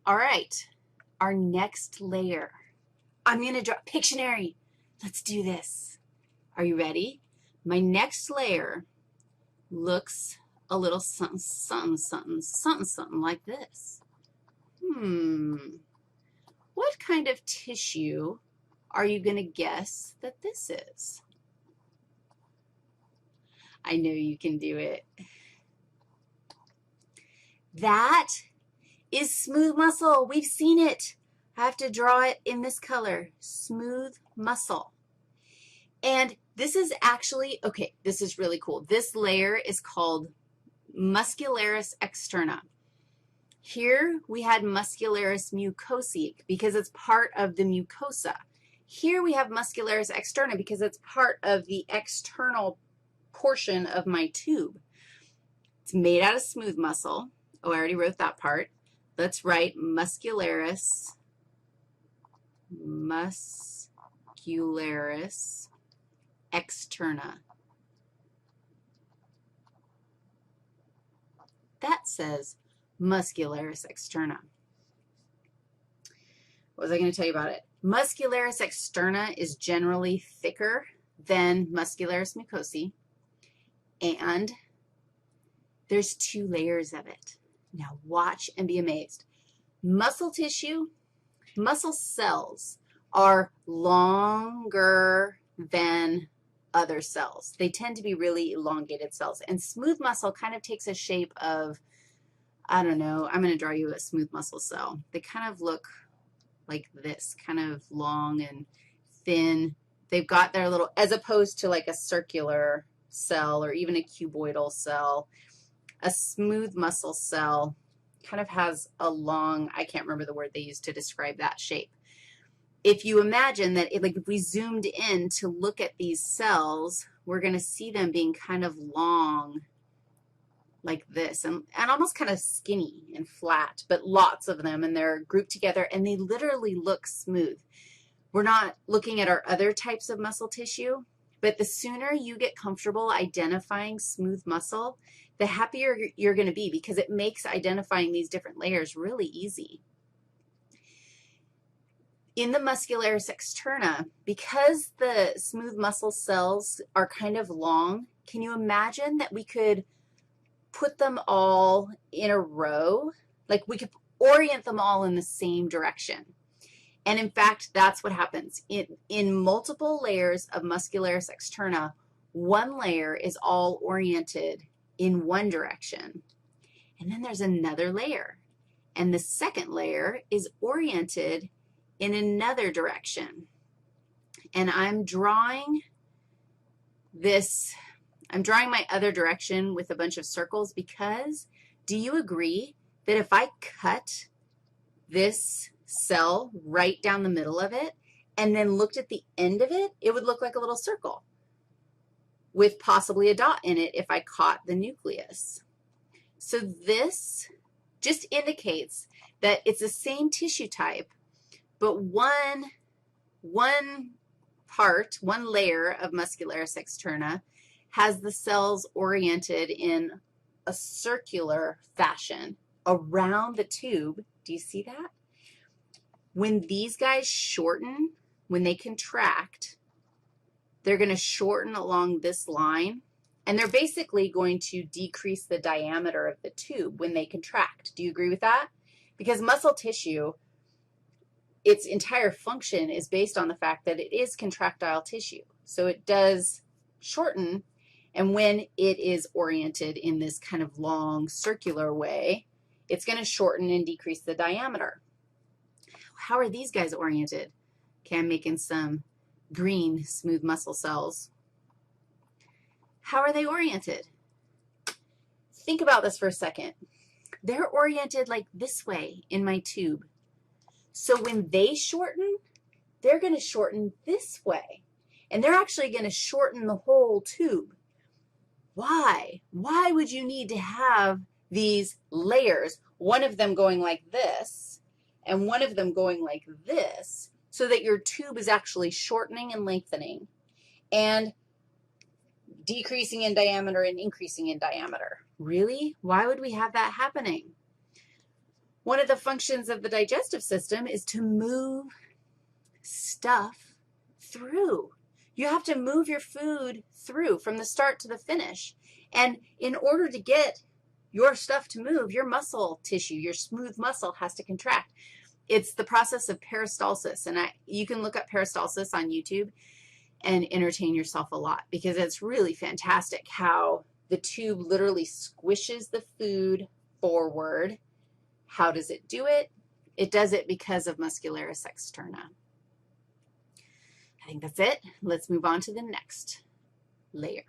All right, our next layer. I'm going to draw Pictionary. Let's do this. Are you ready? My next layer looks a little something, something, something, something, something like this. What kind of tissue are you going to guess that this is? I know you can do it. That is smooth muscle. We've seen it. I have to draw it in this color, smooth muscle. And this is actually, okay, this is really cool. This layer is called Muscularis externa. Here we had Muscularis mucosae because it's part of the mucosa. Here we have Muscularis externa because it's part of the external portion of my tube. It's made out of smooth muscle. Oh, I already wrote that part. Let's write Muscularis externa. That says Muscularis externa. What was I going to tell you about it? Muscularis externa is generally thicker than Muscularis mucosae, and there's 2 layers of it. Now watch and be amazed. Muscle tissue, muscle cells are longer than other cells. They tend to be really elongated cells, and smooth muscle kind of takes a shape of, I don't know, I'm going to draw you a smooth muscle cell. They kind of look like this, kind of long and thin. They've got their little, as opposed to like a circular cell or even a cuboidal cell, a smooth muscle cell kind of has a long, I can't remember the word they used to describe that shape. If you imagine that, if we zoomed in to look at these cells, we're going to see them being kind of long like this and almost kind of skinny and flat, but lots of them, and they're grouped together, and they literally look smooth. We're not looking at our other types of muscle tissue, but the sooner you get comfortable identifying smooth muscle, the happier you're going to be because it makes identifying these different layers really easy. In the Muscularis externa, because the smooth muscle cells are kind of long, can you imagine that we could put them all in a row? Like we could orient them all in the same direction. And in fact, that's what happens. In multiple layers of Muscularis externa, one layer is all oriented in one direction. And then there's another layer. And the second layer is oriented in another direction. And I'm drawing this, I'm drawing my other direction with a bunch of circles because do you agree that if I cut this cell right down the middle of it and then looked at the end of it, it would look like a little circle with possibly a dot in it if I caught the nucleus. So this just indicates that it's the same tissue type, but one layer of Muscularis externa has the cells oriented in a circular fashion around the tube. Do you see that? When these guys shorten, when they contract, they're going to shorten along this line, and they're basically going to decrease the diameter of the tube when they contract. Do you agree with that? Because muscle tissue, its entire function is based on the fact that it is contractile tissue. So it does shorten, and when it is oriented in this kind of long circular way, it's going to shorten and decrease the diameter. How are these guys oriented? Okay, I'm making some green smooth muscle cells. How are they oriented? Think about this for a second. They're oriented like this way in my tube. So when they shorten, they're going to shorten this way, and they're actually going to shorten the whole tube. Why? Why would you need to have these layers, one of them going like this and one of them going like this, so that your tube is actually shortening and lengthening and decreasing in diameter and increasing in diameter? Really? Why would we have that happening? One of the functions of the digestive system is to move stuff through. You have to move your food through from the start to the finish. And in order to get your stuff to move, your muscle tissue, your smooth muscle has to contract. It's the process of peristalsis, and you can look up peristalsis on YouTube and entertain yourself a lot because it's really fantastic how the tube literally squishes the food forward. How does it do it? It does it because of Muscularis externa. I think that's it. Let's move on to the next layer.